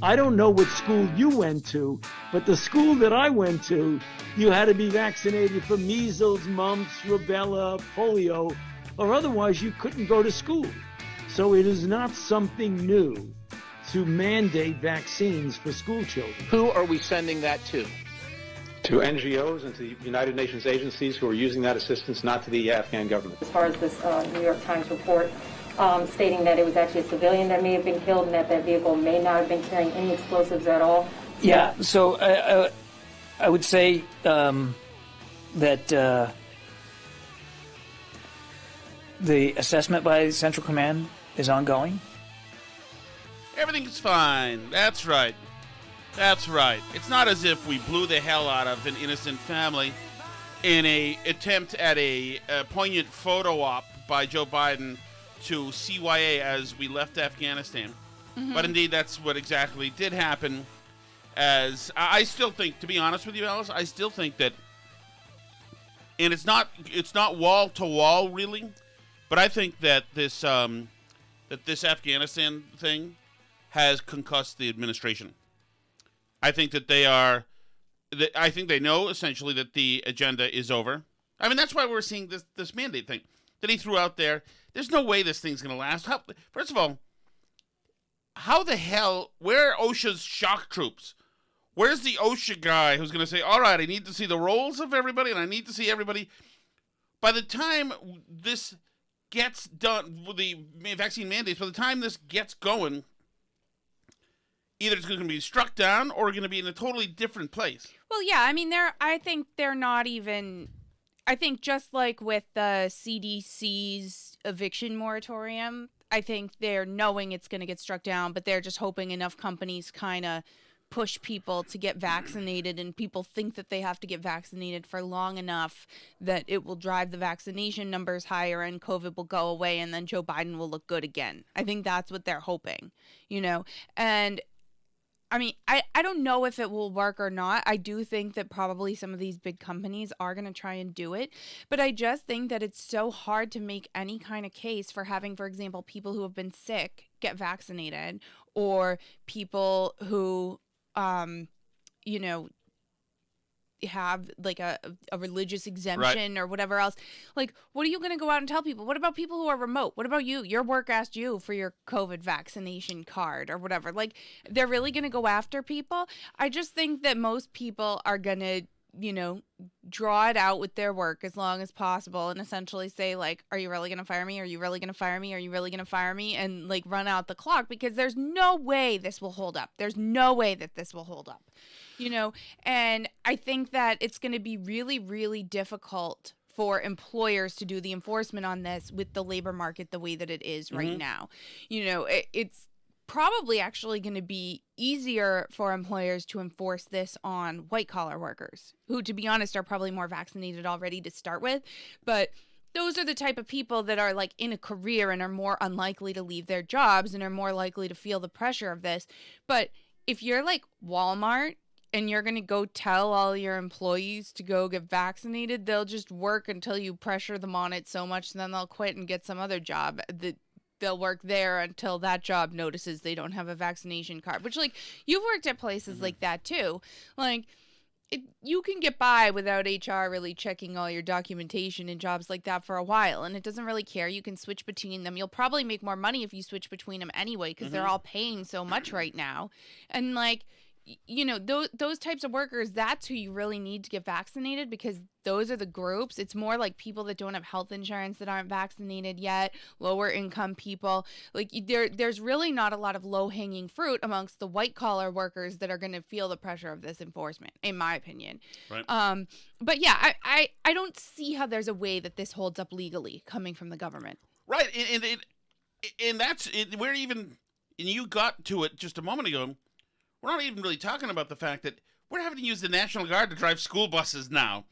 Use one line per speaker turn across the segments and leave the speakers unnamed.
I don't know what school you went to, but the school that I went to, you had to be vaccinated for measles, mumps, rubella, polio, or otherwise you couldn't go to school. So it is not something new to mandate vaccines for school children.
Who are we sending that to?
To NGOs and to the United Nations agencies who are using that assistance, not to the Afghan government.
As far as this New York Times report stating that it was actually a civilian that may have been killed and that that vehicle may not have been carrying any explosives at all.
Yeah, so I would say that the assessment by Central Command is ongoing.
Everything's fine. That's right. That's right. It's not as if we blew the hell out of an innocent family in a attempt at a poignant photo op by Joe Biden to CYA as we left Afghanistan. Mm-hmm. But indeed, that's what exactly did happen. As I still think, to be honest with you, Alice, I still think that, and it's not wall to wall really, but I think that this Afghanistan thing has concussed the administration. I think that I think they know essentially that the agenda is over. I mean, that's why we're seeing this mandate thing that he threw out there. There's no way this thing's going to last. First of all, how the hell, where are OSHA's shock troops? Where's the OSHA guy who's going to say, all right, I need to see the rolls of everybody and I need to see everybody. By the time this gets done, with the vaccine mandates, by the time this gets going, either it's going to be struck down or going to be in a totally different place.
Well, yeah, I mean, I think they're not even. I think just like with the CDC's eviction moratorium, I think they're knowing it's going to get struck down, but they're just hoping enough companies kind of push people to get vaccinated, and people think that they have to get vaccinated for long enough that it will drive the vaccination numbers higher and COVID will go away and then Joe Biden will look good again. I think that's what they're hoping, and I mean, I don't know if it will work or not. I do think that probably some of these big companies are going to try and do it. But I just think that it's so hard to make any kind of case for having, for example, people who have been sick get vaccinated, or people who, have like a religious exemption, right, or whatever else. Like, what are you going to go out and tell people? What about people who are remote? What about you? Your work asked you for your COVID vaccination card or whatever. Like, they're really going to go after people. I just think that most people are going to, draw it out with their work as long as possible and essentially say, like, are you really going to fire me? Are you really going to fire me? Are you really going to fire me? And like run out the clock, because there's no way this will hold up. There's no way that this will hold up. And I think that it's going to be really, really difficult for employers to do the enforcement on this with the labor market the way that it is right now. It's probably actually going to be easier for employers to enforce this on white-collar workers, who, to be honest, are probably more vaccinated already to start with. But those are the type of people that are like in a career and are more unlikely to leave their jobs and are more likely to feel the pressure of this. But if you're like Walmart, and you're going to go tell all your employees to go get vaccinated, they'll just work until you pressure them on it so much, and then they'll quit and get some other job. They'll work there until that job notices they don't have a vaccination card, which, like, you've worked at places like that too. Like, you can get by without HR really checking all your documentation in jobs like that for a while, and it doesn't really care. You can switch between them. You'll probably make more money if you switch between them anyway, because they're all paying so much right now. And, like, those types of workers, that's who you really need to get vaccinated, because those are the groups. It's more like people that don't have health insurance that aren't vaccinated yet, lower income people. Like, there's really not a lot of low hanging fruit amongst the white collar workers that are going to feel the pressure of this enforcement, in my opinion.
Right.
But yeah, I don't see how there's a way that this holds up legally coming from the government.
Right. And that's it. We're even, and you got to it just a moment ago. We're not even really talking about the fact that we're having to use the National Guard to drive school buses now.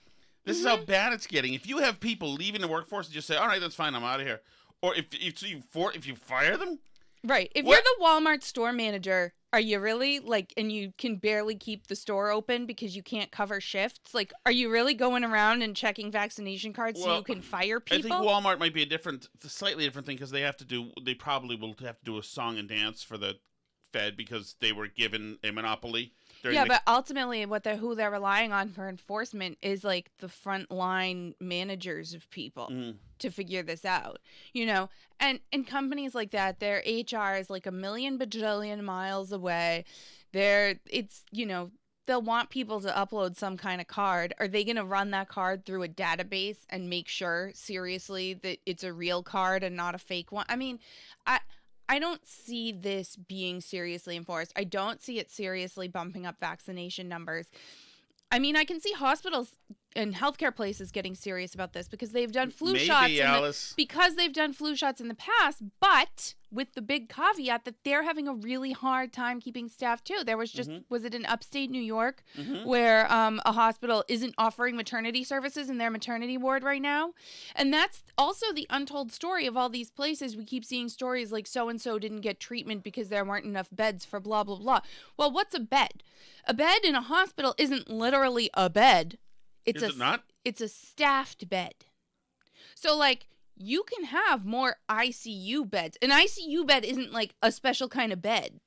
This is how bad it's getting. If you have people leaving the workforce and just say, all right, that's fine, I'm out of here. Or if you fire them.
Right. If you're the Walmart store manager, are you really, like, and you can barely keep the store open because you can't cover shifts? Like, are you really going around and checking vaccination cards so you can fire people?
I think Walmart might be a slightly different thing, because they probably will have to do a song and dance for the fed because they were given a monopoly.
Yeah, but ultimately, who they're relying on for enforcement is like the frontline managers of people to figure this out, And companies like that, their HR is like a million bajillion miles away. They'll want people to upload some kind of card. Are they going to run that card through a database and make sure seriously that it's a real card and not a fake one? I mean, I don't see this being seriously enforced. I don't see it seriously bumping up vaccination numbers. I mean, I can see hospitals and healthcare places getting serious about this because they've done flu shots. Because they've done flu shots in the past, but with the big caveat that they're having a really hard time keeping staff too. There was was it in upstate New York where a hospital isn't offering maternity services in their maternity ward right now? And that's also the untold story of all these places. We keep seeing stories like so-and-so didn't get treatment because there weren't enough beds for blah, blah, blah. Well, what's a bed? A bed in a hospital isn't literally a bed.
Is it not?
It's a staffed bed. So, like, you can have more ICU beds. An ICU bed isn't like a special kind of bed.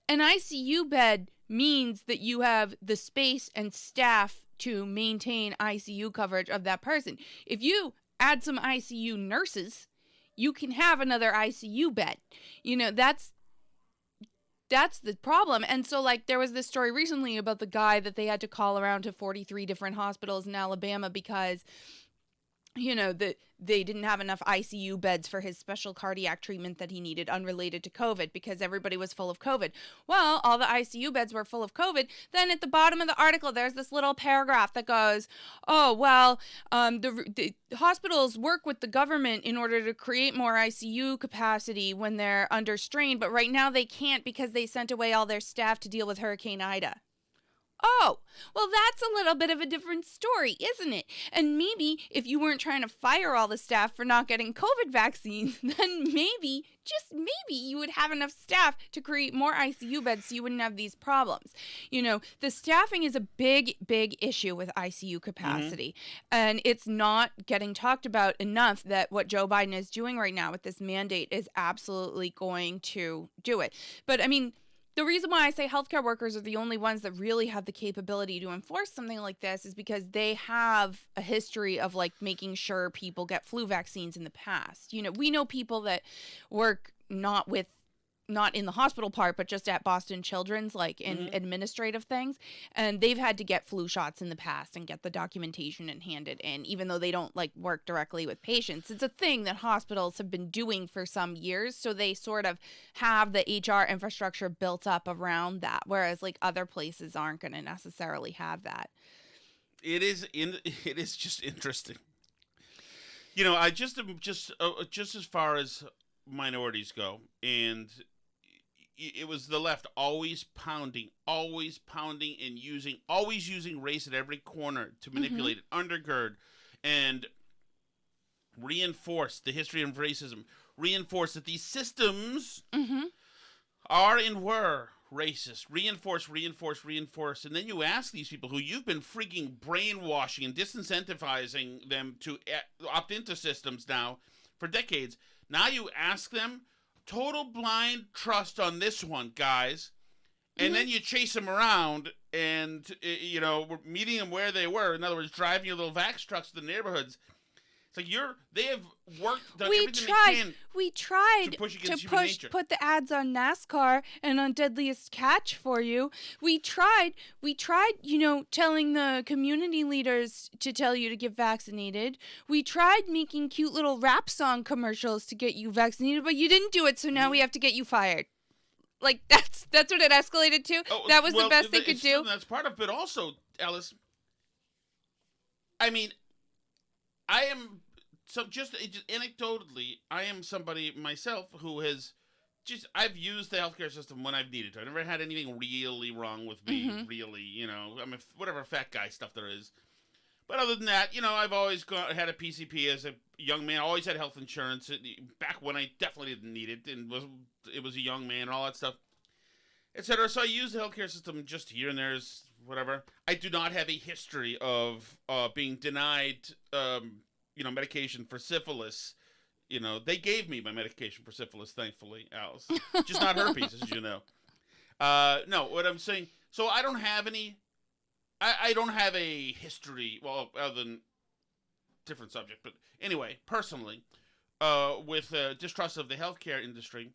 An ICU bed means that you have the space and staff to maintain ICU coverage of that person. If you add some ICU nurses, you can have another ICU bed. That's the problem. And so, like, there was this story recently about the guy that they had to call around to 43 different hospitals in Alabama because, that they didn't have enough ICU beds for his special cardiac treatment that he needed unrelated to COVID because everybody was full of COVID. Well, all the ICU beds were full of COVID. Then at the bottom of the article, there's this little paragraph that goes, the hospitals work with the government in order to create more ICU capacity when they're under strain, but right now they can't because they sent away all their staff to deal with Hurricane Ida. Oh, well, that's a little bit of a different story, isn't it? And maybe if you weren't trying to fire all the staff for not getting COVID vaccines, then maybe, just maybe, you would have enough staff to create more ICU beds so you wouldn't have these problems. The staffing is a big, big issue with ICU capacity. And it's not getting talked about enough that what Joe Biden is doing right now with this mandate is absolutely going to do it. But, I mean, the reason why I say healthcare workers are the only ones that really have the capability to enforce something like this is because they have a history of like making sure people get flu vaccines in the past. We know people that work not in the hospital part, but just at Boston Children's, like in administrative things. And they've had to get flu shots in the past and get the documentation and hand it in, even though they don't like work directly with patients. It's a thing that hospitals have been doing for some years. So they sort of have the HR infrastructure built up around that, whereas like other places aren't going to necessarily have that.
It is just interesting. I just as far as minorities go, and it was the left always pounding and always using race at every corner to manipulate it, undergird, and reinforce the history of racism, reinforce that these systems are and were racist, reinforce. And then you ask these people who you've been freaking brainwashing and disincentivizing them to opt into systems now for decades. Now you ask them, total blind trust on this one, guys. And then you chase them around and, we're meeting them where they were. In other words, driving your little Vax trucks to the neighborhoods. It's like they have done everything they can.
We tried
to push against human nature.
Put the ads on NASCAR and on Deadliest Catch for you. We tried, telling the community leaders to tell you to get vaccinated. We tried making cute little rap song commercials to get you vaccinated, but you didn't do it, so now we have to get you fired. Like, that's what it escalated to. That was the best they could do.
That's part of it, but also, Alice, I mean, I am just anecdotally, I am somebody myself who has I've used the healthcare system when I've needed to. I never had anything really wrong with me, really, whatever fat guy stuff there is. But other than that, I've always had a PCP as a young man. I always had health insurance back when I definitely didn't need it, and it was a young man and all that stuff, etc. So I use the healthcare system just here and there, whatever. I do not have a history of being denied, medication for syphilis. They gave me my medication for syphilis, thankfully, Alice. Just not herpes, as you know. No, what I'm saying. So I don't have any. I don't have a history. Well, other than different subject, but anyway, personally, with distrust of the healthcare industry.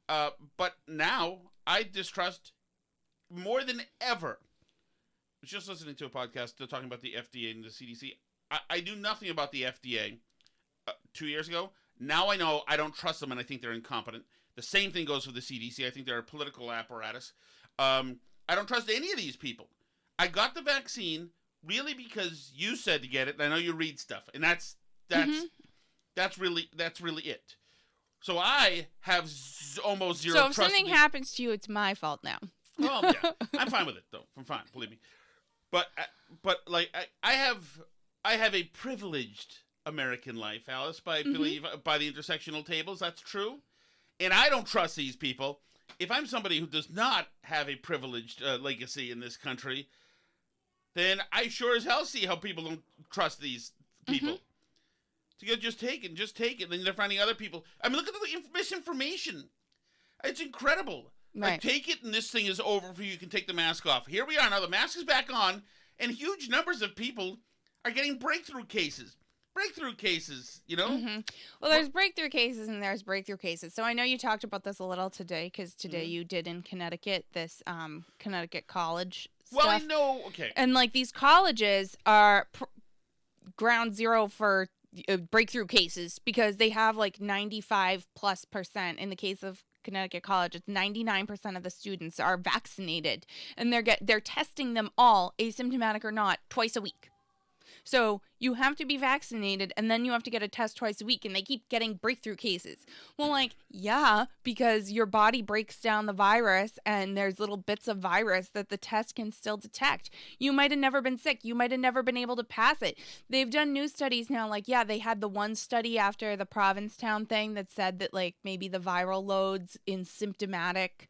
But now I distrust more than ever. I was just listening to a podcast talking about the FDA and the CDC. I knew nothing about the FDA 2 years ago. Now I know I don't trust them, and I think they're incompetent. The same thing goes with the CDC. I think they're a political apparatus. I don't trust any of these people. I got the vaccine really because you said to get it, and I know you read stuff, and that's really it. So I have almost zero trust.
So if something happens to you, it's my fault now.
Oh yeah, I'm fine with it though. I'm fine, believe me. But like I have a privileged American life, Alice. I believe by the intersectional tables, that's true. And I don't trust these people. If I'm somebody who does not have a privileged legacy in this country, then I sure as hell see how people don't trust these people. To go, just take it. Then they're finding other people. I mean, look at the misinformation. It's incredible.
Right.
Like, take it and this thing is over for you. You can take the mask off. Here we are now. The mask is back on, and huge numbers of people are getting breakthrough cases. You know?
Well, there's breakthrough cases and there's breakthrough cases. So I know you talked about this a little today because today you did in Connecticut this Connecticut college stuff.
Well, I know. Okay.
And like these colleges are ground zero for breakthrough cases because they have like 95+%. In the case of Connecticut College, it's 99% of the students are vaccinated, and they're testing them all, asymptomatic or not, twice a week. So you have to be vaccinated, and then you have to get a test twice a week, and they keep getting breakthrough cases. Well, like, yeah, because your body breaks down the virus, and there's little bits of virus that the test can still detect. You might have never been sick. You might have never been able to pass it. They've done new studies now, like, yeah, they had the one study after the Provincetown thing that said that, like, maybe the viral loads in symptomatic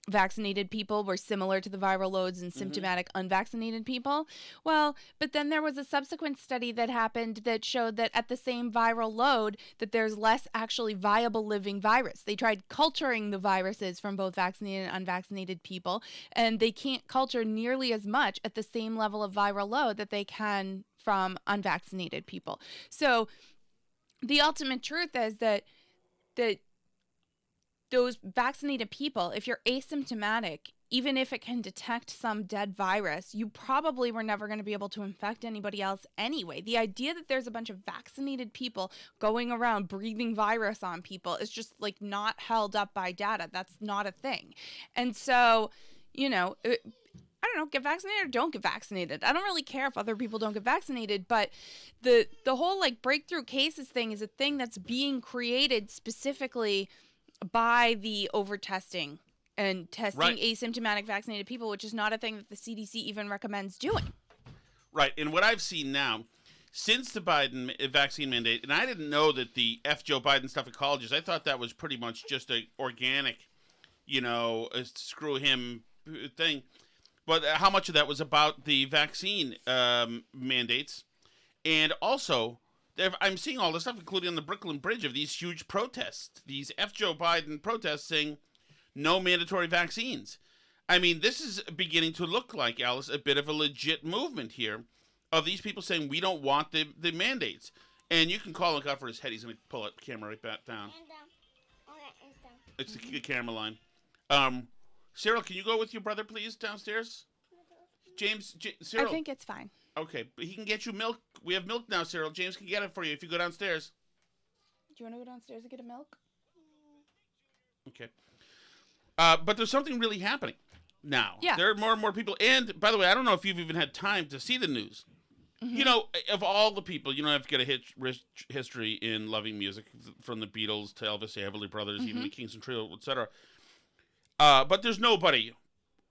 vaccinated people were similar to the viral loads in symptomatic unvaccinated people. Well, but then there was a subsequent study that happened that showed that at the same viral load that there's less actually viable living virus. They tried culturing the viruses from both vaccinated and unvaccinated people, and they can't culture nearly as much at the same level of viral load that they can from unvaccinated people. So the ultimate truth is that those vaccinated people, if you're asymptomatic, even if it can detect some dead virus, you probably were never going to be able to infect anybody else anyway. The idea that there's a bunch of vaccinated people going around breathing virus on people is just like not held up by data. That's not a thing. And so, you know, I don't know, get vaccinated or don't get vaccinated. I don't really care if other people don't get vaccinated, but the whole like breakthrough cases thing is a thing that's being created specifically by the over-testing and testing asymptomatic vaccinated people, which is not a thing that the CDC even recommends doing.
Right, and what I've seen now, since the Biden vaccine mandate, and I didn't know that the F. Joe Biden stuff at colleges, I thought that was pretty much just a organic, you know, screw him thing. But how much of that was about the vaccine mandates, and also I'm seeing all this stuff, including on the Brooklyn Bridge, of these huge protests, these F. Joe Biden protests saying no mandatory vaccines. I mean, this is beginning to look like, Alice, a bit of a legit movement here of these people saying we don't want the mandates. And you can call and God for his head. He's going to pull that camera right back down. It's the camera line. Cyril, can you go with your brother, please, downstairs? Cyril.
I think it's fine.
Okay, but he can get you milk. We have milk now, Cyril. James can get it for you if you go downstairs.
Do you want to go downstairs and get a milk?
Okay. But there's something really happening now.
Yeah.
There are more and more people. And, by the way, I don't know if you've even had time to see the news. You know, of all the people, you know, I've got a rich history in loving music, from the Beatles to Elvis, the Everly Brothers, even the Kingston Trio, etc. But there's nobody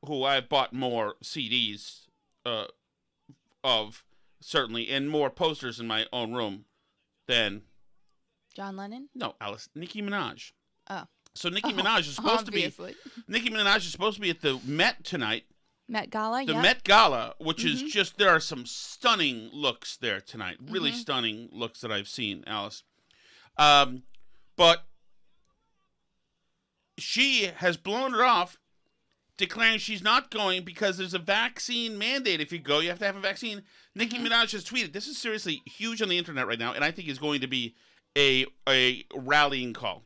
who I've bought more CDs of, certainly, and more posters in my own room than
John Lennon?
No, Alice. Nicki Minaj.
Oh.
So Nicki Minaj is supposed
obviously.
Nicki Minaj is supposed to be at the Met tonight.
Met Gala,
The Met Gala, which is just, there are some stunning looks there tonight. Really stunning looks that I've seen, Alice. But she has blown it off declaring she's not going because there's a vaccine mandate. If you go, you have to have a vaccine. Nicki Minaj has tweeted. This is seriously huge on the internet right now, and I think is going to be a rallying call.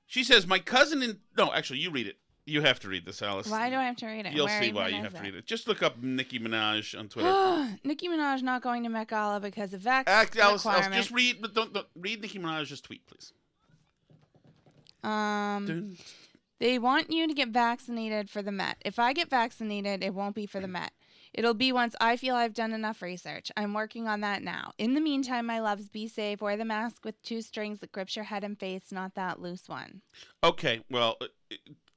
She says, my cousin in... No, actually, you read it. You have to read this, Alice.
Why do I have to read it?
You'll
Where
see why you
even
have
is
to read
it?
it. Just look up Nicki Minaj on Twitter.
Nicki Minaj not going to Met Gala because of vaccine
Alice,
requirement.
just read, but don't read Nicki Minaj's tweet, please.
They want you to get vaccinated for the Met. If I get vaccinated, it won't be for the Met. It'll be once I feel I've done enough research. I'm working on that now. In the meantime, my loves, be safe. Wear the mask with 2 strings that grips your head and face, not that loose one.
Okay, well,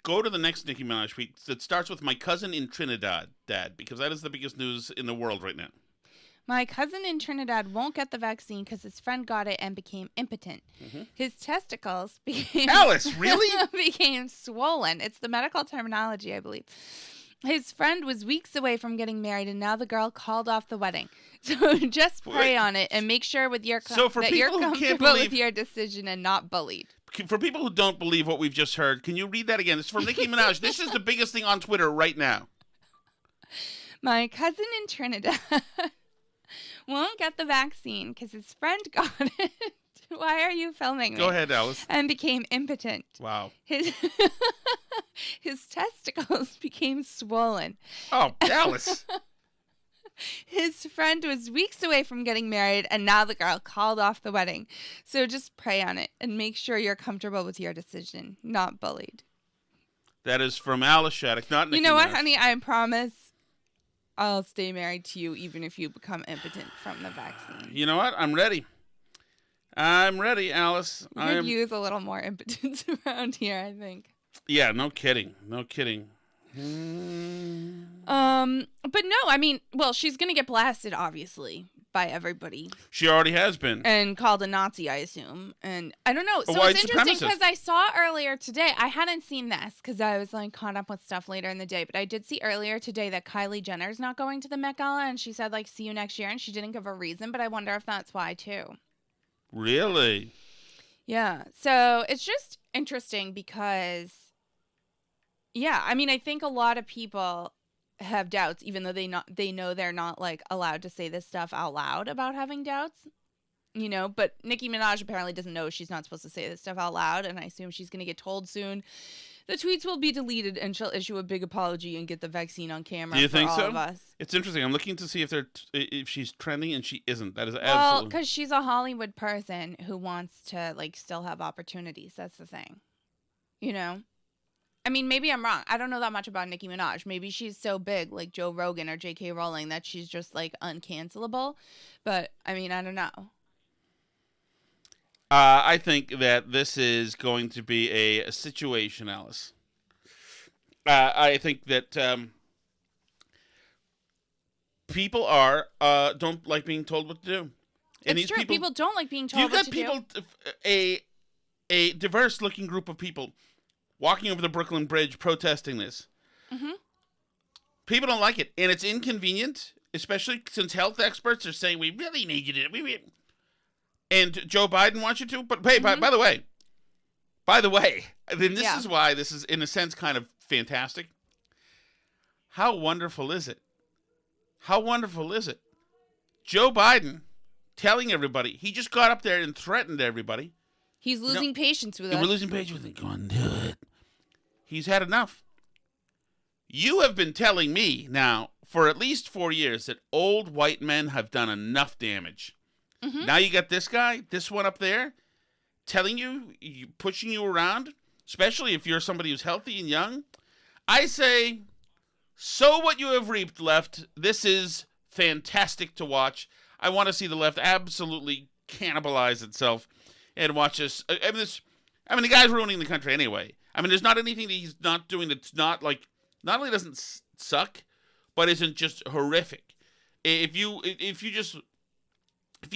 go to the next Nicki Minaj tweet that starts with my cousin in Trinidad, Dad, because that is the biggest news in the world right now.
My cousin in Trinidad won't get the vaccine because his friend got it and became impotent. His testicles became...
Alice, really?
became swollen. It's the medical terminology, I believe. His friend was weeks away from getting married, and now the girl called off the wedding. So just pray on it and make sure with your
So for
that
people
you're
who can't
comfortable
believe-
with your decision and not bullied.
For people who don't believe what we've just heard, can you read that again? It's from Nicki Minaj. This is the biggest thing on Twitter right now.
My cousin in Trinidad won't get the vaccine because his friend got it. Why are you filming me?
Go ahead, Alice.
And became impotent.
Wow.
His testicles became swollen.
Oh, Alice.
His friend was weeks away from getting married, and now the girl called off the wedding. So just pray on it and make sure you're comfortable with your decision, not bullied.
That is from Alice Shattuck, not Nicki
You know what,
Minaj.
honey? I promise I'll stay married to you even if you become impotent from the vaccine.
You know what? I'm ready. I'm ready, Alice.
We could use a little more impotence around here, I think.
Yeah, no kidding. No kidding.
But no, I mean, well, she's gonna get blasted, obviously, by everybody.
She already has been.
And called a Nazi, I assume. And I don't know.
A
So
white
it's interesting
supremacist.
because I saw earlier today, I hadn't seen this because I was like caught up with stuff later in the day, but I did see earlier today that Kylie Jenner's not going to the Met Gala, and she said like, see you next year, and she didn't give a reason, but I wonder if that's why too.
Really?
Yeah. So it's just interesting because, yeah, I mean, I think a lot of people have doubts, even though they know they're not like allowed to say this stuff out loud about having doubts, you know. But Nicki Minaj apparently doesn't know she's not supposed to say this stuff out loud, and I assume she's going to get told soon. The tweets will be deleted, and she'll issue a big apology and get the vaccine on camera.
Do you
for
think
all
so?
of us.
It's interesting. I'm looking to see if she's trending, and she isn't. That is
Well,
absolutely.
because she's a Hollywood person who wants to like still have opportunities. That's the thing, you know. I mean, maybe I'm wrong. I don't know that much about Nicki Minaj. Maybe she's so big, like Joe Rogan or J.K. Rowling, that she's just like uncancelable. But I mean, I don't know.
I think that this is going to be a situation, Alice. I think that people don't like being told what to do. And
It's true. People don't like being told what to do.
You've got people, a diverse-looking group of people walking over the Brooklyn Bridge protesting this.
Mm-hmm.
People don't like it, and it's inconvenient, especially since health experts are saying we really need you to. And Joe Biden wants you to. But hey, by the way, then this is why this is in a sense kind of fantastic. How wonderful is it? How wonderful is it? Joe Biden telling everybody, he just got up there and threatened everybody.
He's losing patience with us.
We're losing patience with it. Go on, do it. He's had enough. You have been telling me now for at least 4 years that old white men have done enough damage. Mm-hmm. Now you got this guy, this one up there, telling you, pushing you around, especially if you're somebody who's healthy and young. I say, sow what you have reaped, left. This is fantastic to watch. I want to see the left absolutely cannibalize itself and watch this. I mean, the guy's ruining the country anyway. I mean, there's not anything that he's not doing that's not like, not only doesn't suck, but isn't just horrific. If you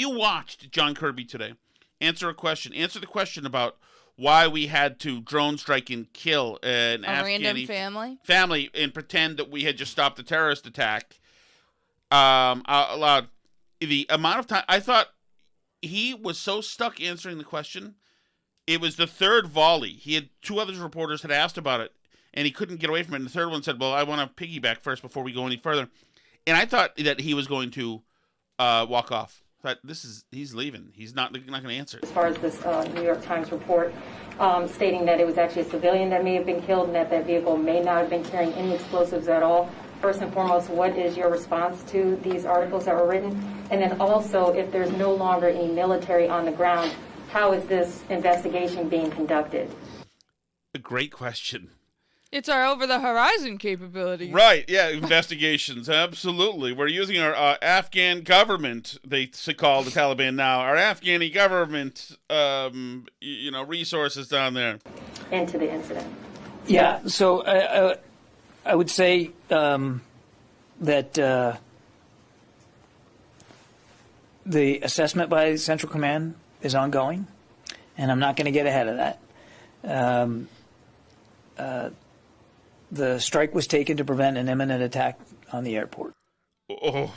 watched John Kirby today, answer the question about why we had to drone strike and kill an
random
family and pretend that we had just stopped a terrorist attack out loud. The amount of time, I thought he was so stuck answering the question. It was the third volley. He had two other reporters had asked about it, and he couldn't get away from it. And the third one said, well, I want to piggyback first before we go any further. And I thought that he was going to walk off. But he's leaving. He's not going to answer.
As far as this New York Times report stating that it was actually a civilian that may have been killed and that that vehicle may not have been carrying any explosives at all. First and foremost, what is your response to these articles that were written? And then also, if there's no longer any military on the ground, how is this investigation being conducted?
A great question.
It's our over-the-horizon capability.
Right, yeah, investigations, absolutely. We're using our Afghan government, they call the Taliban now, our Afghani government, resources down there.
Into the incident.
Yeah, so I would say that the assessment by Central Command is ongoing, and I'm not going to get ahead of that. The strike was taken to prevent an imminent attack on the airport.
Oh,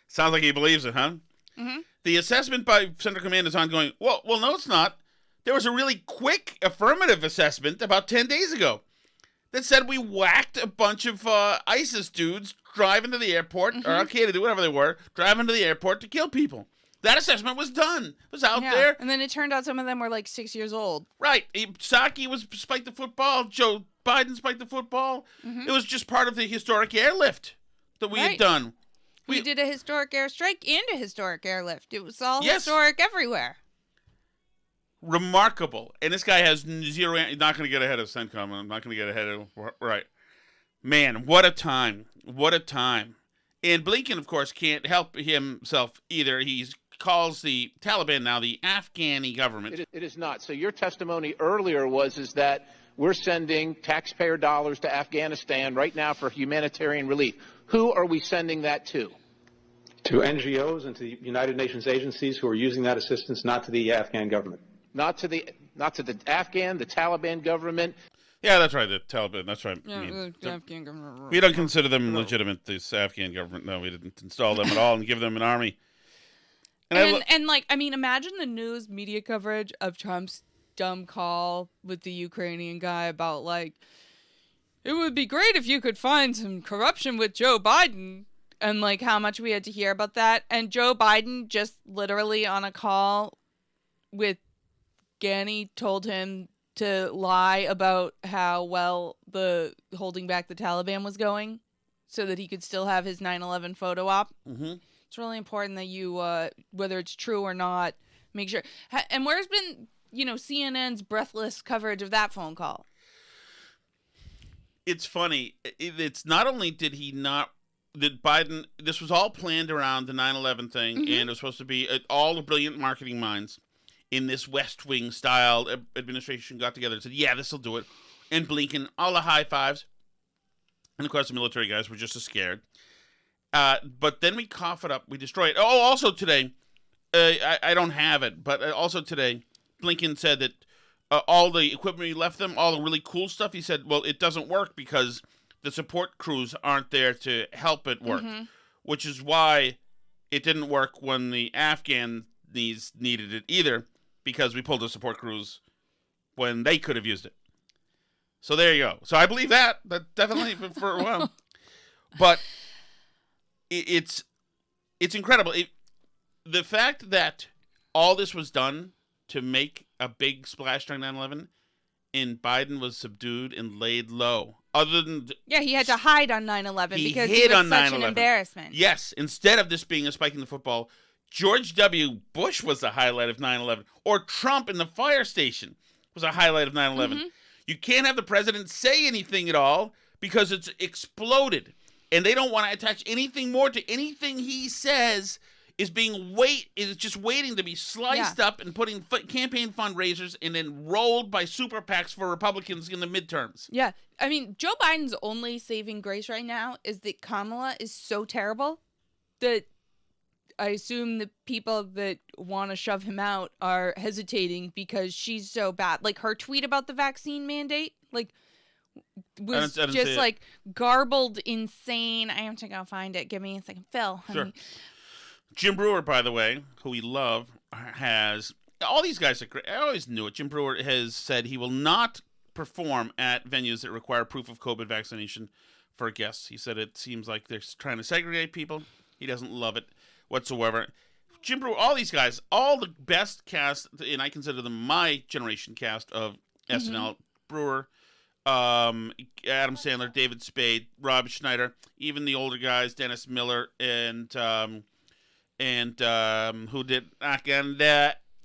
sounds like he believes it, huh?
Mm-hmm.
The assessment by Central Command is ongoing. Well, no, it's not. There was a really quick affirmative assessment about 10 days ago that said we whacked a bunch of ISIS dudes driving to the airport, or Al-Qaeda, whatever they were, driving to the airport to kill people. That assessment was done. It was out there.
And then it turned out some of them were like 6 years old.
Right. Psaki was spiked the football. Joe Biden spiked the football. It was just part of the historic airlift that we had done.
We did a historic airstrike and a historic airlift. It was all historic everywhere.
Remarkable. And this guy has zero... He's not going to get ahead of CENTCOM. I'm not going to get ahead of... Right. Man, what a time. What a time. And Blinken, of course, can't help himself either. He calls the Taliban now the Afghani government.
It is not. So your testimony earlier is that we're sending taxpayer dollars to Afghanistan right now for humanitarian relief. Who are we sending that to?
To NGOs and to the United Nations agencies who are using that assistance, not to the Afghan government.
Not to the Afghan, the Taliban government.
Yeah, that's right. The Taliban. That's right.
Yeah, the Afghan government.
We don't consider them legitimate. This Afghan government. No, we didn't install them at all and give them an army.
And imagine the news media coverage of Trump's dumb call with the Ukrainian guy about it would be great if you could find some corruption with Joe Biden, and how much we had to hear about that. And Joe Biden just literally on a call with Ghani told him to lie about how well the holding back the Taliban was going so that he could still have his 9/11 photo op.
Mm-hmm.
It's really important that you, whether it's true or not, make sure. And where's been, CNN's breathless coverage of that phone call?
It's funny. It's not only did Biden, this was all planned around the 9/11 thing, and it was supposed to be all the brilliant marketing minds in this West Wing style administration got together and said, yeah, this will do it. And Blinken, all the high fives. And of course, the military guys were just as scared. But then we cough it up, we destroy it. Oh, also today, I don't have it, but also today, Blinken said that all the equipment he left them, all the really cool stuff, he said, well, it doesn't work because the support crews aren't there to help it work, which is why it didn't work when the Afghans needed it either, because we pulled the support crews when they could have used it. So there you go. So I believe that definitely for a while. But it's incredible. The fact that all this was done to make a big splash during 9/11, and Biden was subdued and laid low. Other than
he had to hide on 9/11 because he
hid
was
on
such
9/11.
an embarrassment.
Yes, instead of this being a spike in the football, George W. Bush was the highlight of 9/11, or Trump in the fire station was a highlight of 9/11. You can't have the president say anything at all because it's exploded, and they don't want to attach anything more to anything he says. Is just waiting to be sliced up and putting campaign fundraisers and then rolled by super PACs for Republicans in the midterms.
Yeah. I mean, Joe Biden's only saving grace right now is that Kamala is so terrible that I assume the people that want to shove him out are hesitating because she's so bad. Her tweet about the vaccine mandate, was just garbled, insane. I have to go find it. Give me a second. Phil.
Sure. Jim Brewer, by the way, who we love, has all these guys are great. I always knew it. Jim Brewer has said he will not perform at venues that require proof of COVID vaccination for guests. He said it seems like they're trying to segregate people. He doesn't love it whatsoever. Jim Brewer, all these guys, all the best cast, and I consider them my generation cast of SNL. Brewer, Adam Sandler, David Spade, Rob Schneider, even the older guys, Dennis Miller, and who did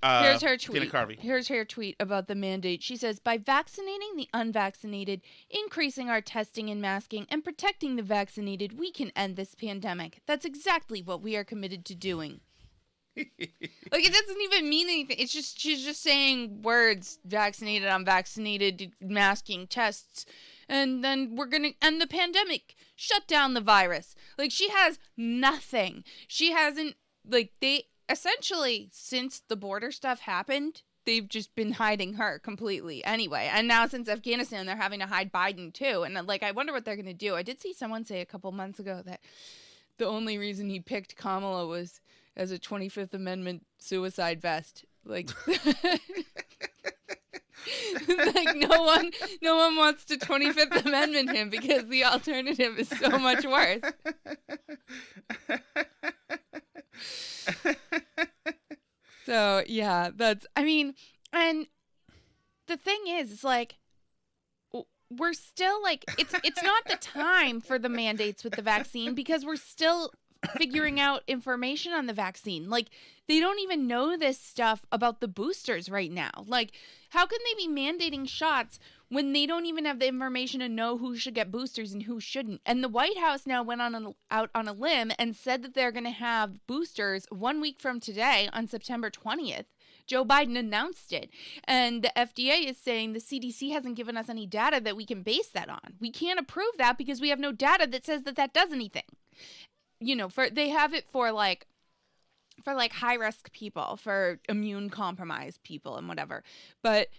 Here's her tweet.
Tina Carvey.
Here's her tweet about the mandate. She says, by vaccinating the unvaccinated, increasing our testing and masking, and protecting the vaccinated, we can end this pandemic. That's exactly what we are committed to doing. Like, it doesn't even mean anything. It's just, she's just saying words, vaccinated, unvaccinated, masking, tests, and then we're going to end the pandemic, shut down the virus. Like, she has nothing. She hasn't, like, they essentially, since the border stuff happened, they've just been hiding her completely anyway. And now since Afghanistan, they're having to hide Biden too. And, like, I wonder what they're going to do. I did see someone say a couple months ago that the only reason he picked Kamala was as a 25th Amendment suicide vest. Like, like no one wants to 25th Amendment him because the alternative is so much worse. So, yeah, and the thing is, it's like, we're still, like, it's not the time for the mandates with the vaccine because we're still figuring out information on the vaccine. Like, they don't even know this stuff about the boosters right now. Like, how can they be mandating shots when they don't even have the information to know who should get boosters and who shouldn't? And the White House now went out on a limb and said that they're going to have boosters 1 week from today on September 20th. Joe Biden announced it. And the FDA is saying the CDC hasn't given us any data that we can base that on. We can't approve that because we have no data that says that that does anything. You know, they have it for high risk people, for immune compromised people and whatever. But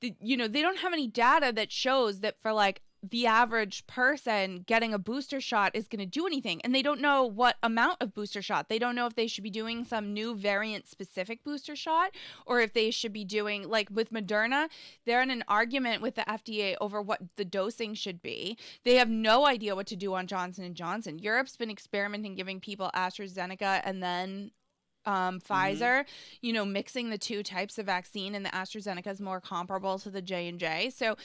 they don't have any data that shows that for like the average person getting a booster shot is going to do anything. And they don't know what amount of booster shot. They don't know if they should be doing some new variant specific booster shot or if they should be doing, like with Moderna, they're in an argument with the FDA over what the dosing should be. They have no idea what to do on Johnson & Johnson. Europe's been experimenting giving people AstraZeneca and then Pfizer, mixing the two types of vaccine, and the AstraZeneca is more comparable to the J&J. So,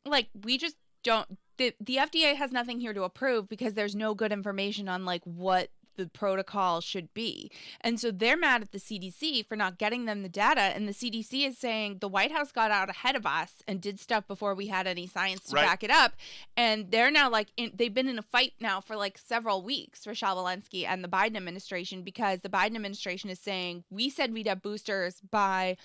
like, we just don't, the FDA has nothing here to approve because there's no good information on, like, what the protocol should be. And so they're mad at the CDC for not getting them the data. And the CDC is saying the White House got out ahead of us and did stuff before we had any science to back it up. And they're now they've been in a fight now for like several weeks, Rochelle Walensky and the Biden administration, because the Biden administration is saying, we said we'd have boosters by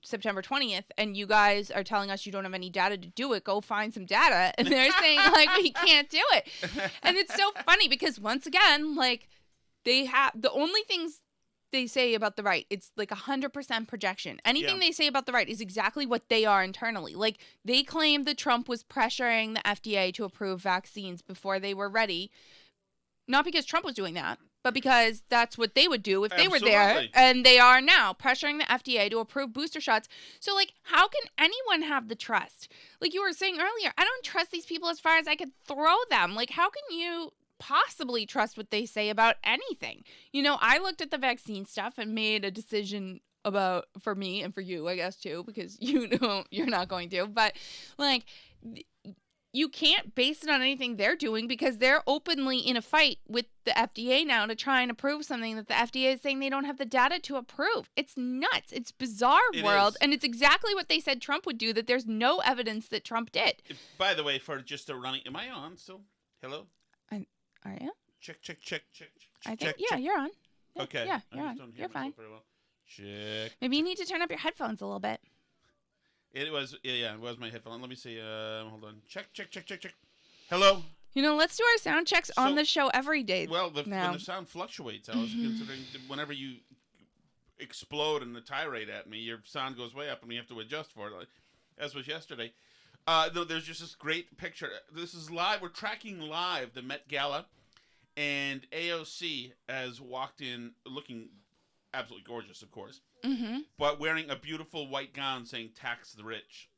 September 20th, and you guys are telling us you don't have any data to do it. Go find some data. And they're saying, like, we can't do it. And it's so funny because, once again, like, they have the only things they say about the right, it's like 100% projection. Anything they say about the right is exactly what they are internally. Like, they claim that Trump was pressuring the FDA to approve vaccines before they were ready, not because Trump was doing that, but because that's what they would do if they were there. And they are now pressuring the FDA to approve booster shots. So, like, how can anyone have the trust? Like you were saying earlier, I don't trust these people as far as I could throw them. Like, how can you possibly trust what they say about anything? I looked at the vaccine stuff and made a decision about, for me and for you, I guess, too, because you're not going to. But, like, you can't base it on anything they're doing because they're openly in a fight with the FDA now to try and approve something that the FDA is saying they don't have the data to approve. It's nuts. It's bizarre world. And it's exactly what they said Trump would do, that there's no evidence that Trump did.
By the way, for just a running, am I on still? Hello?
Are you?
Check.
I think, yeah, you're on.
Okay.
Yeah, you're on. You're fine.
Very well. Check.
Maybe you need to turn up your headphones a little bit.
It was my headphone. Let me see. Hold on. Check. Hello?
Let's do our sound checks on the show every day.
Well, when the sound fluctuates, I was considering whenever you explode in the tirade at me, your sound goes way up and we have to adjust for it, as was yesterday. There's just this great picture. This is live. We're tracking live the Met Gala, and AOC has walked in looking absolutely gorgeous, of course, but wearing a beautiful white gown saying "tax the rich."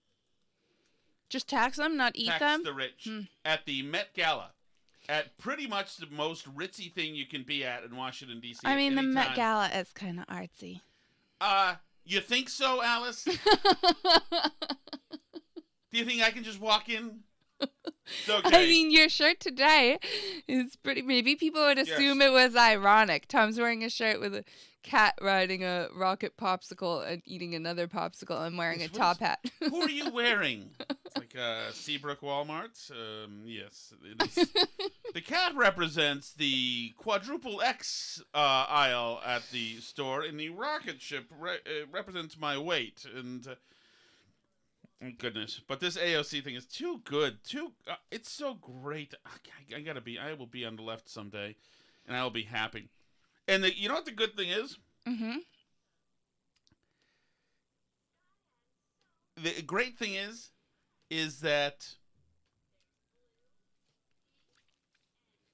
Just tax them, not eat
tax
them?
the rich. At the Met Gala, at pretty much the most ritzy thing you can be at in Washington, D.C.
I mean, the Met
time.
Gala is kind of artsy.
You think so, Alice? Do you think I can just walk in? It's okay.
I mean, your shirt today is pretty. Maybe people would assume it was ironic. Tom's wearing a shirt with a cat riding a rocket popsicle and eating another popsicle and wearing a top hat.
Who are you wearing? It's like Seabrook Walmart. Yes, it is. The cat represents the quadruple X aisle at the store, and the rocket ship represents my weight. And goodness, but this AOC thing is too good. It's so great. I will be on the left someday, and I will be happy. And you know what the good thing is?
Mm-hmm.
The great thing is that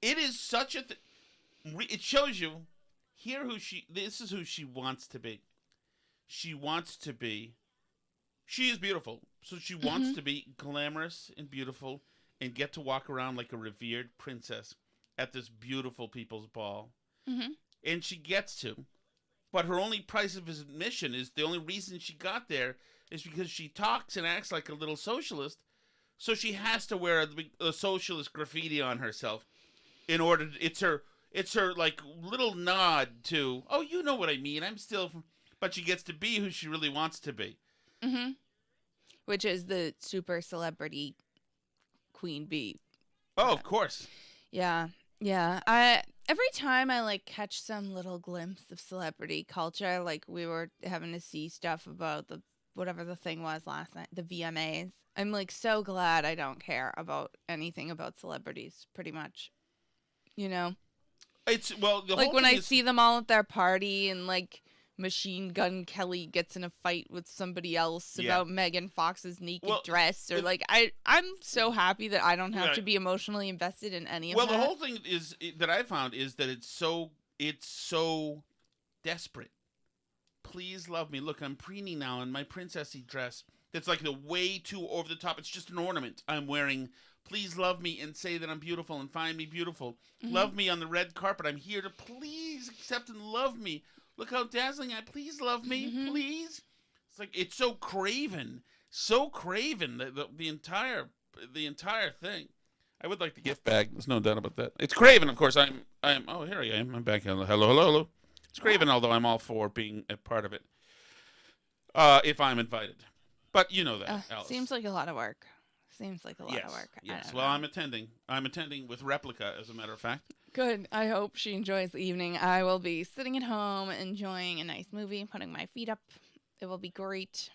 it is such a it shows you this is who she wants to be. She is beautiful. So she wants to be glamorous and beautiful and get to walk around like a revered princess at this beautiful people's ball.
Mm-hmm.
And she gets to. But her only price of admission is the only reason she got there is because she talks and acts like a little socialist. So she has to wear a socialist graffiti on herself in order to, it's her like little nod to, oh, you know what I mean. But she gets to be who she really wants to be.
Mm-hmm. Which is the super celebrity queen bee.
Oh, of course.
Yeah. Every time I like catch some little glimpse of celebrity culture, like we were having to see stuff about whatever the thing was last night, the VMAs. I'm like so glad I don't care about anything about celebrities, pretty much. You know?
It's the
like
whole
when
thing
I see them all at their party and like Machine Gun Kelly gets in a fight with somebody else about Megan Fox's naked dress, or like I'm so happy that I don't have to be emotionally invested in any of that.
Well, the whole thing that I found is that it's so desperate. Please love me. Look, I'm preening now in my princessy dress. That's like the way too over the top. It's just an ornament I'm wearing. Please love me and say that I'm beautiful and find me beautiful. Mm-hmm. Love me on the red carpet. I'm here to please accept and love me. Look how dazzling I am. Please love me, please. It's like it's so craven. The entire thing. I would like the gift bag. There's no doubt about that. It's craven, of course. I'm. Oh, here I am. I'm back. Hello. It's craven, although I'm all for being a part of it. If I'm invited, but you know that. Alice.
Seems like a lot of work.
Yes. Well, I'm attending. I'm attending with Replica, as a matter of fact.
Good. I hope she enjoys the evening. I will be sitting at home enjoying a nice movie, putting my feet up. It will be great.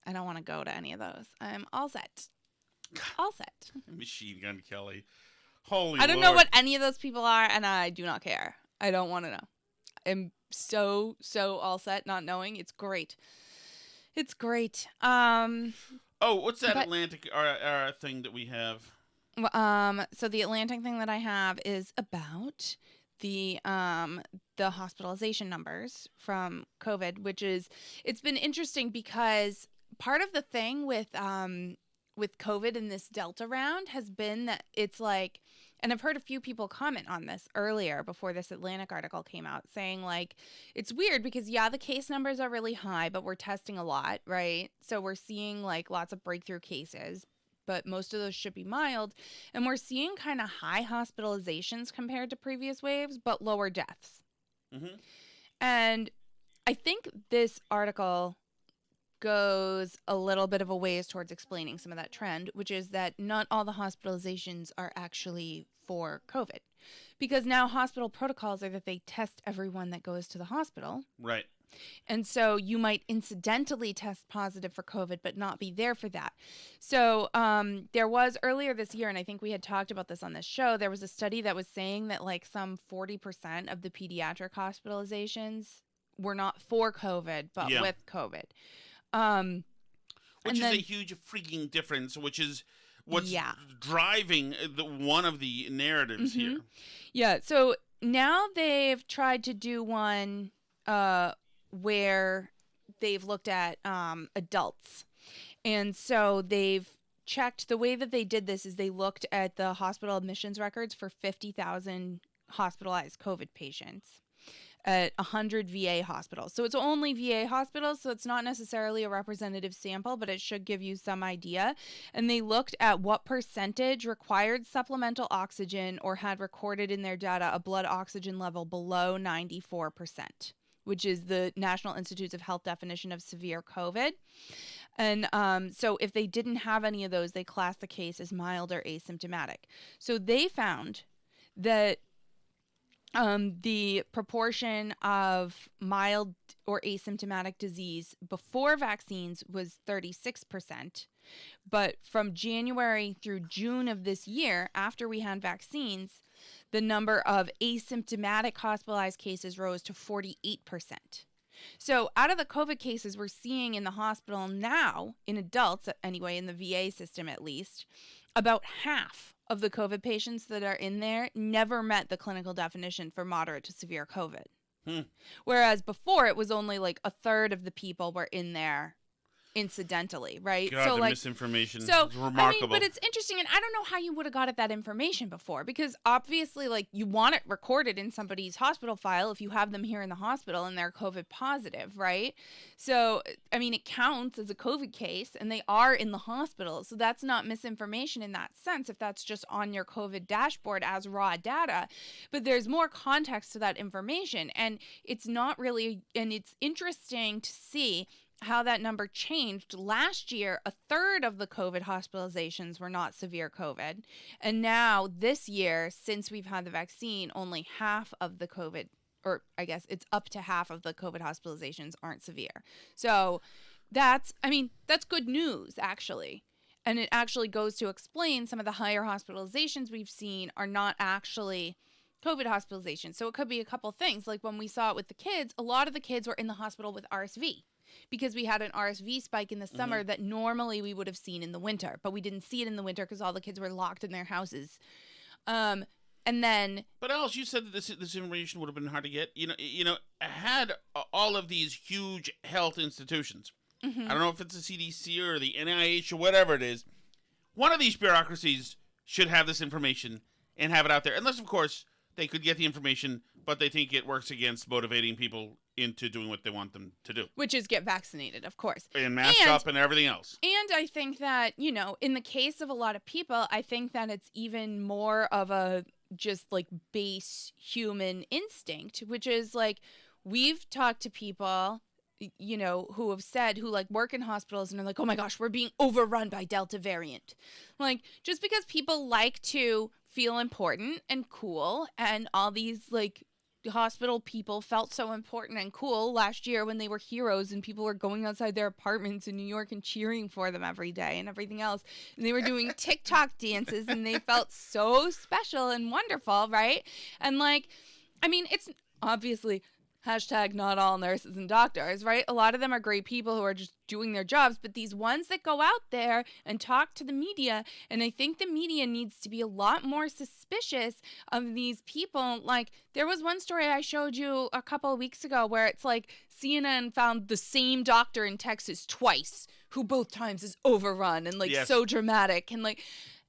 I don't want to go to any of those. I'm all set.
Machine Gun Kelly. Holy
I don't
Lord.
know what any of those people are, and I do not care. I don't want to know. I'm so all set, not knowing. It's great.
What's that Atlantic thing that we have?
So the Atlantic thing that I have is about the hospitalization numbers from COVID, it's been interesting because part of the thing with COVID in this Delta round has been that it's like, and I've heard a few people comment on this earlier before this Atlantic article came out, saying like, it's weird because the case numbers are really high, but we're testing a lot, right? So we're seeing like lots of breakthrough cases, but most of those should be mild. And we're seeing kind of high hospitalizations compared to previous waves, but lower deaths. Mm-hmm. And I think this article goes a little bit of a ways towards explaining some of that trend, which is that not all the hospitalizations are actually for COVID. Because now hospital protocols are that they test everyone that goes to the hospital.
Right.
And so you might incidentally test positive for COVID, but not be there for that. So there was earlier this year, and I think we had talked about this on this show, there was a study that was saying that like some 40% of the pediatric hospitalizations were not for COVID, but with COVID.
Which is a huge freaking difference, which is what's driving one of the narratives here.
Yeah, so now they've tried to do one where they've looked at adults. And so they've checked, the way that they did this is they looked at the hospital admissions records for 50,000 hospitalized COVID patients at 100 VA hospitals. So it's only VA hospitals, so it's not necessarily a representative sample, but it should give you some idea. And they looked at what percentage required supplemental oxygen or had recorded in their data a blood oxygen level below 94%, which is the National Institutes of Health definition of severe COVID. And so if they didn't have any of those, they classed the case as mild or asymptomatic. So they found that the proportion of mild or asymptomatic disease before vaccines was 36%. But from January through June of this year, after we had vaccines, the number of asymptomatic hospitalized cases rose to 48%. So out of the COVID cases we're seeing in the hospital now, in adults anyway, in the VA system at least, about half of the COVID patients that are in there never met the clinical definition for moderate to severe COVID. Whereas before it was only like a third of the people were in there incidentally, right?
God,
so
the
like
misinformation is remarkable.
I mean, but it's interesting, and I don't know how you would have got at that information before, because obviously, like, you want it recorded in somebody's hospital file if you have them here in the hospital and they're COVID positive, right? So, I mean, it counts as a COVID case, and they are in the hospital, so that's not misinformation in that sense, if that's just on your COVID dashboard as raw data. But there's more context to that information, and it's not really, and it's interesting to see how that number changed. Last year, a third of the COVID hospitalizations were not severe COVID. And now this year, since we've had the vaccine, only half of the COVID, or I guess it's up to half of the COVID hospitalizations aren't severe. So that's good news, actually. And it actually goes to explain some of the higher hospitalizations we've seen are not actually COVID hospitalizations. So it could be a couple things. Like when we saw it with the kids, a lot of the kids were in the hospital with RSV, because we had an RSV spike in the summer that normally we would have seen in the winter, but we didn't see it in the winter because all the kids were locked in their houses. And then,
but Alice, you said that this information would have been hard to get. You know, had all of these huge health institutions. I don't know if it's the CDC or the NIH or whatever it is. One of these bureaucracies should have this information and have it out there, unless, of course, they could get the information, but they think it works against motivating people into doing what they want them to do.
Which is get vaccinated, of course.
And mask up and everything else.
And I think that, you know, in the case of a lot of people, I think that it's even more of a just like base human instinct, which is like, we've talked to people, you know, who have said, who like work in hospitals and are like, oh my gosh, we're being overrun by Delta variant. Like, just because people like to feel important and cool, and all these like hospital people felt so important and cool last year when they were heroes and people were going outside their apartments in New York and cheering for them every day and everything else. And they were doing TikTok dances and they felt so special and wonderful, right? And like, I mean, it's obviously hashtag not all nurses and doctors, right? A lot of them are great people who are just doing their jobs, but these ones that go out there and talk to the media, and I think the media needs to be a lot more suspicious of these people. Like, there was one story I showed you a couple of weeks ago where it's like CNN found the same doctor in Texas twice, who both times is overrun and like so dramatic. And like,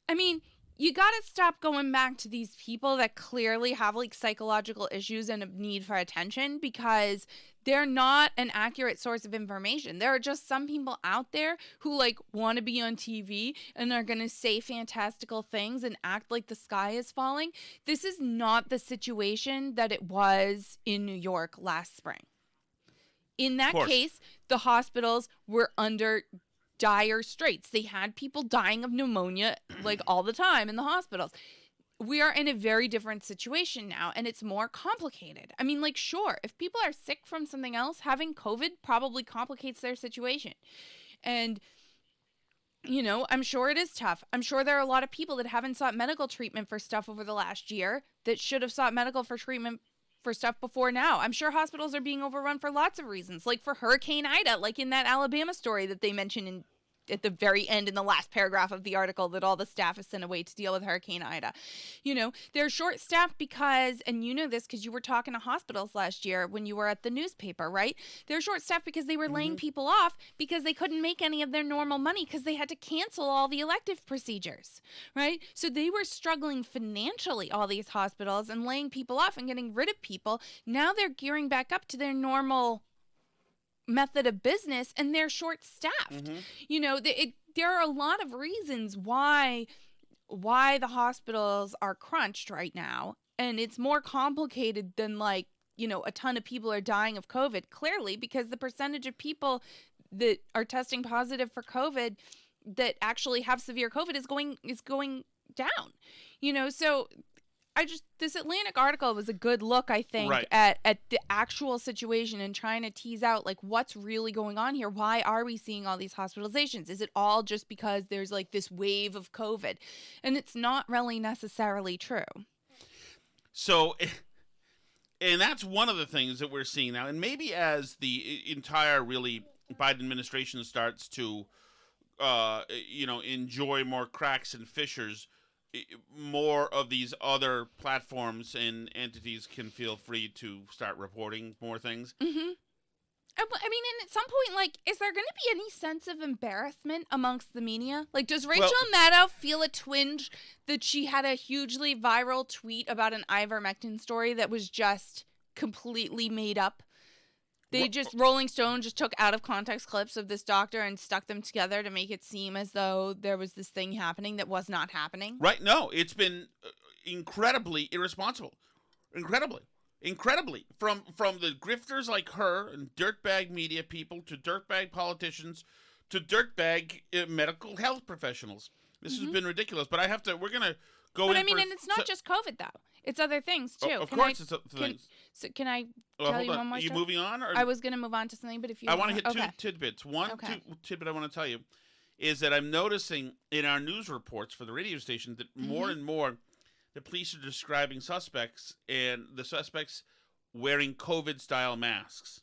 I mean, you got to stop going back to these people that clearly have like psychological issues and a need for attention, because they're not an accurate source of information. There are just some people out there who like want to be on TV and are going to say fantastical things and act like the sky is falling. This is not the situation that it was in New York last spring. In that case, the hospitals were under dire straits. They had people dying of pneumonia like all the time in the hospitals. We are in a very different situation now, and it's more complicated. I mean, like, sure, if people are sick from something else, having COVID probably complicates their situation. And, you know, I'm sure it is tough. I'm sure there are a lot of people that haven't sought medical treatment for stuff over the last year that should have sought medical treatment for stuff before now. I'm sure hospitals are being overrun for lots of reasons, like for Hurricane Ida, like in that Alabama story that they mentioned in at the very end in the last paragraph of the article that all the staff is sent away to deal with Hurricane Ida. You know, they're short-staffed because, and you know this because you were talking to hospitals last year when you were at the newspaper, right? They're short-staffed because they were laying people off because they couldn't make any of their normal money because they had to cancel all the elective procedures, right? So they were struggling financially, all these hospitals, and laying people off and getting rid of people. Now they're gearing back up to their normal method of business, and they're short-staffed. You know, there are a lot of reasons why the hospitals are crunched right now, and it's more complicated than, like, you know, a ton of people are dying of COVID, clearly, because the percentage of people that are testing positive for COVID that actually have severe COVID is going down. You know, so this Atlantic article was a good look, I think, at the actual situation and trying to tease out, like, what's really going on here. Why are we seeing all these hospitalizations? Is it all just because there's, like, this wave of COVID? And it's not really necessarily true.
So, and that's one of the things that we're seeing now. And maybe as the entire really Biden administration starts to, you know, enjoy more cracks and fissures, more of these other platforms and entities can feel free to start reporting more things.
I mean, and at some point, like, is there going to be any sense of embarrassment amongst the media? Like, does Rachel Maddow feel a twinge that she had a hugely viral tweet about an ivermectin story that was just completely made up? Rolling Stone just took out of context clips of this doctor and stuck them together to make it seem as though there was this thing happening that was not happening.
Right. No, it's been incredibly irresponsible. Incredibly. From the grifters like her and dirtbag media people to dirtbag politicians to dirtbag medical health professionals. This has been ridiculous, but we're going to go in.
But I mean, and it's not just COVID, though. It's other things, too.
Of course it's other things.
So can I tell you one more
Are you
story?
moving on? Or?
I was going to move on to something, but if you
I want to hit
okay.
two tidbits. One tidbit I want to tell you is that I'm noticing in our news reports for the radio station that more and more the police are describing suspects, and the suspects wearing COVID-style masks.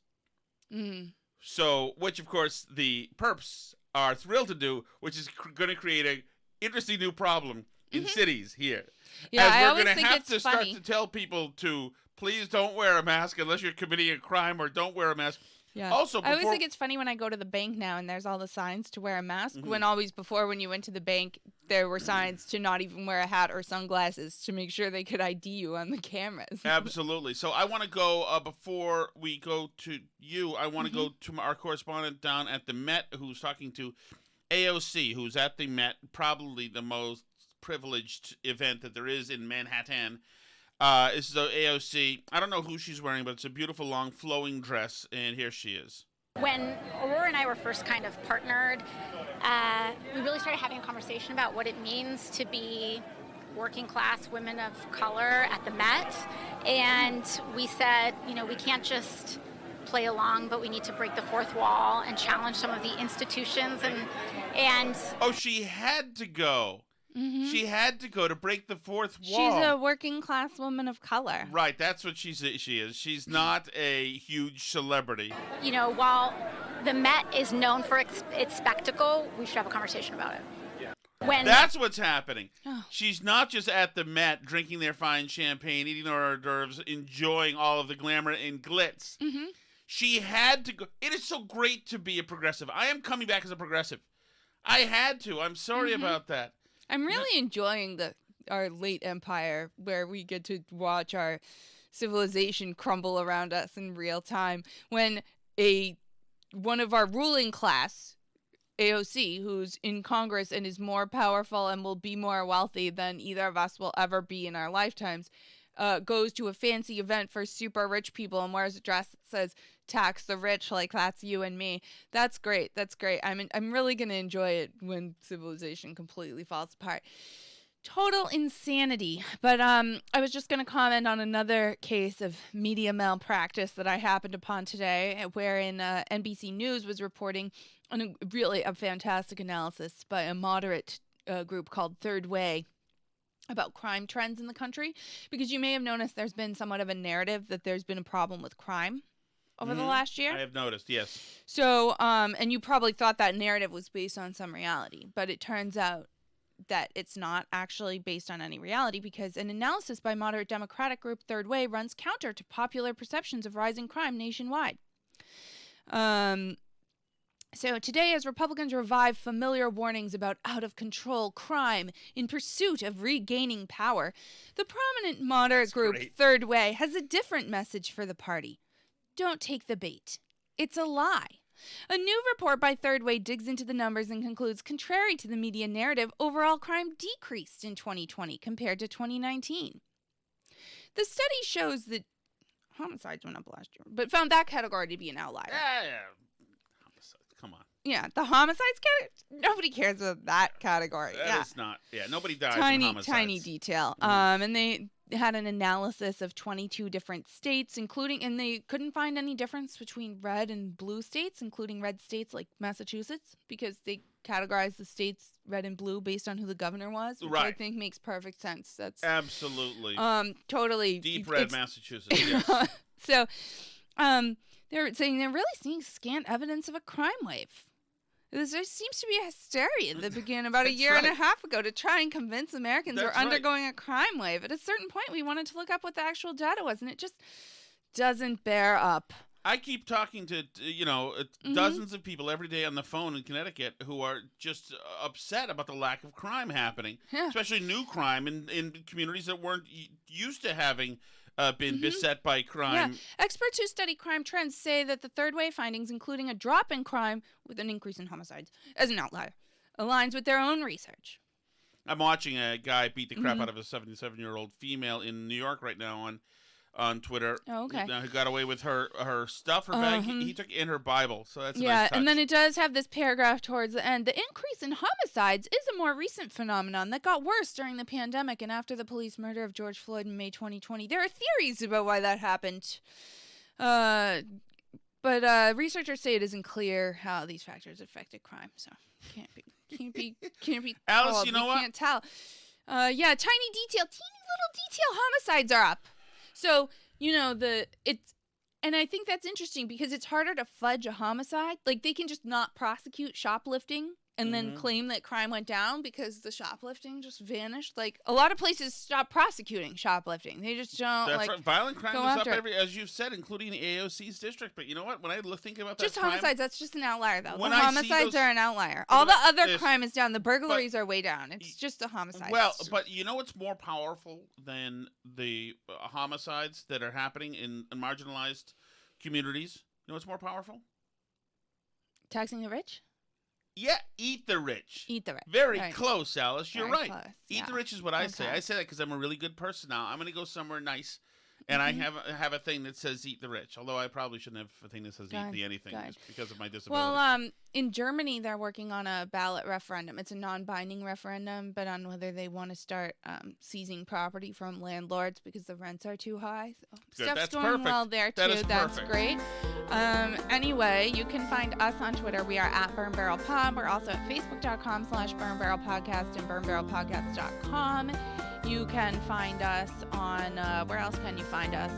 So, which, of course, the perps are thrilled to do, which is going to create an interesting new problem in cities here.
Yeah,
as
I
we're
always
going to
think
have
it's
to
funny.
start to tell people to please don't wear a mask unless you're committing a crime, or don't wear a mask.
Yeah.
Also,
I always think it's funny when I go to the bank now and there's all the signs to wear a mask. When always before, when you went to the bank, there were signs to not even wear a hat or sunglasses to make sure they could ID you on the cameras.
Absolutely. So I want to go, before we go to you, I want to go to our correspondent down at the Met, who's talking to AOC, who's at the Met, probably the most privileged event that there is in Manhattan. This is AOC. I don't know who she's wearing, but it's a beautiful, long, flowing dress, and here she is.
When Aurora and I were first kind of partnered, we really started having a conversation about what it means to be working class women of color at the Met. And we said, you know, we can't just play along, but we need to break the fourth wall and challenge some of the institutions. And
oh, she had to go. She had to go to break the fourth wall.
She's a working class woman of color.
Right, that's what she is. She's not a huge celebrity.
You know, while the Met is known for its spectacle, we should have a conversation about it.
That's what's happening. She's not just at the Met drinking their fine champagne, eating their hors d'oeuvres, enjoying all of the glamour and glitz. She had to go. It is so great to be a progressive. I am coming back as a progressive. I had to. I'm sorry about that.
I'm really enjoying our late empire, where we get to watch our civilization crumble around us in real time. When one of our ruling class, AOC, who's in Congress and is more powerful and will be more wealthy than either of us will ever be in our lifetimes, goes to a fancy event for super rich people and wears a dress that says "tax the rich," like that's you and me. That's great. I'm really gonna enjoy it when civilization completely falls apart. Total insanity. But I was just gonna comment on another case of media malpractice that I happened upon today, wherein NBC News was reporting on a fantastic analysis by a moderate group called Third Way about crime trends in the country, because you may have noticed there's been somewhat of a narrative that there's been a problem with crime. over the last year.
I have noticed, yes.
So, and you probably thought that narrative was based on some reality, but it turns out that it's not actually based on any reality, because an analysis by moderate Democratic group Third Way runs counter to popular perceptions of rising crime nationwide. So today, as Republicans revive familiar warnings about out-of-control crime in pursuit of regaining power, the prominent moderate group Third Way has a different message for the party. Don't take the bait. It's a lie. A new report by Third Way digs into the numbers and concludes, contrary to the media narrative, overall crime decreased in 2020 compared to 2019. The study shows that homicides went up last year, but found that category to be an outlier.
Yeah. Come on.
Yeah, the homicides category, nobody cares about that category.
It's not. Yeah, nobody dies in homicides.
Tiny detail. And they had an analysis of 22 different states, and they couldn't find any difference between red and blue states, including red states like Massachusetts, because they categorized the states red and blue based on who the governor was, which I think makes perfect sense. That's
absolutely
totally
deep red Massachusetts. Yes.
So, they're saying they're really seeing scant evidence of a crime wave. There seems to be a hysteria that began about a year and a half ago to try and convince Americans we're undergoing a crime wave. At a certain point, we wanted to look up what the actual data was, and it just doesn't bear up.
I keep talking to, dozens of people every day on the phone in Connecticut who are just upset about the lack of crime happening, especially new crime in communities that weren't used to having been beset by crime.
Yeah. Experts who study crime trends say that the Third Way findings, including a drop in crime with an increase in homicides as an outlier, aligns with their own research.
I'm watching a guy beat the crap out of a 77-year-old female in New York right now on Twitter.
Oh, okay.
Who got away with her stuff, her bag. He took in her Bible, so that's a nice touch.
And then it does have this paragraph towards the end. The increase in homicides is a more recent phenomenon that got worse during the pandemic and after the police murder of George Floyd in May 2020. There are theories about why that happened, but researchers say it isn't clear how these factors affected crime. So can't be.
Alice, you know what?
Can't tell. Teeny little detail homicides are up. So, and I think that's interesting because it's harder to fudge a homicide. Like, they can just not prosecute shoplifting and then claim that crime went down because the shoplifting just vanished. Like, a lot of places stop prosecuting shoplifting. They just don't,
That's right. Violent crime is up as you've said, including the AOC's district. But you know what? When I think about that
just
crime,
homicides, that's just an outlier, though.
When
the homicides are an outlier. All the other crime is down. The burglaries are way down. It's just the homicides.
Well, but you know what's more powerful than the homicides that are happening in marginalized communities? You know what's more powerful?
Taxing the rich?
Yeah, eat the rich.
Eat the rich.
Very close, Alice. You're
Very
right.
Close.
Eat the rich is what I say. I say that because I'm a really good person now. I'm going to go somewhere nice, and I have a thing that says eat the rich. Although I probably shouldn't have a thing that says eat the anything just because of my disability.
Well, in Germany, they're working on a ballot referendum. It's a non-binding referendum, but on whether they want to start seizing property from landlords because the rents are too high. So stuff's going well there, too. That's great. Anyway, you can find us on Twitter. We are at Burn Barrel Pod. We're also at Facebook.com/Burn Barrel Podcast and BurnBarrelPodcast.com. You can find us on, where else can you find us?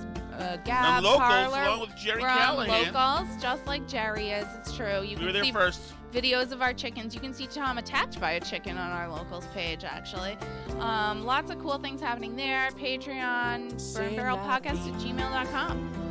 Gab,
on Locals,
Parler.
along with Jerry
We're
Callahan.
on Locals, just like Jerry is. It's true. You
were there
see
first.
Videos of our chickens. You can see Tom attached by a chicken on our Locals page, actually. Lots of cool things happening there. Patreon, burnbarrelpodcast@gmail.com.